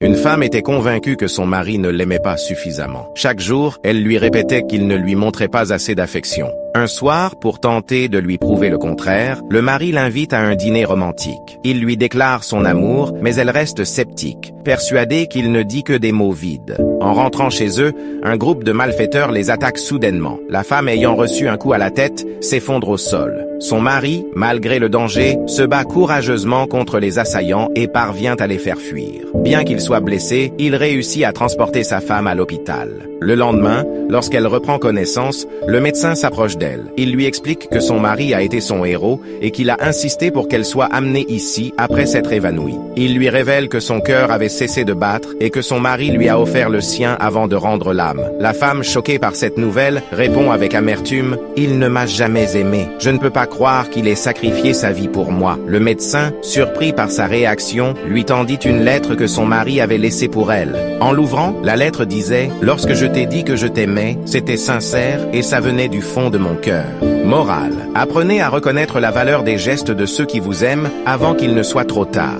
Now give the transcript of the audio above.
Une femme était convaincue que son mari ne l'aimait pas suffisamment. Chaque jour, elle lui répétait qu'il ne lui montrait pas assez d'affection. Un soir, pour tenter de lui prouver le contraire, le mari l'invite à un dîner romantique. Il lui déclare son amour, mais elle reste sceptique, persuadée qu'il ne dit que des mots vides. En rentrant chez eux, un groupe de malfaiteurs les attaque soudainement. La femme, ayant reçu un coup à la tête, s'effondre au sol. Son mari, malgré le danger, se bat courageusement contre les assaillants et parvient à les faire fuir. Bien qu'il soit blessé, il réussit à transporter sa femme à l'hôpital. Le lendemain, lorsqu'elle reprend connaissance, le médecin s'approche d'elle. Il lui explique que son mari a été son héros et qu'il a insisté pour qu'elle soit amenée ici après s'être évanouie. Il lui révèle que son cœur avait cessé de battre et que son mari lui a offert le sien avant de rendre l'âme. La femme, choquée par cette nouvelle, répond avec amertume « Il ne m'a jamais aimé. Je ne peux pas croire qu'il ait sacrifié sa vie pour moi. » Le médecin, surpris par sa réaction, lui tendit une lettre que son mari avait laissée pour elle. En l'ouvrant, la lettre disait « Lorsque je t'ai dit que je t'aimais, c'était sincère et ça venait du fond de mon cœur. » Morale. Apprenez à reconnaître la valeur des gestes de ceux qui vous aiment avant qu'il ne soit trop tard.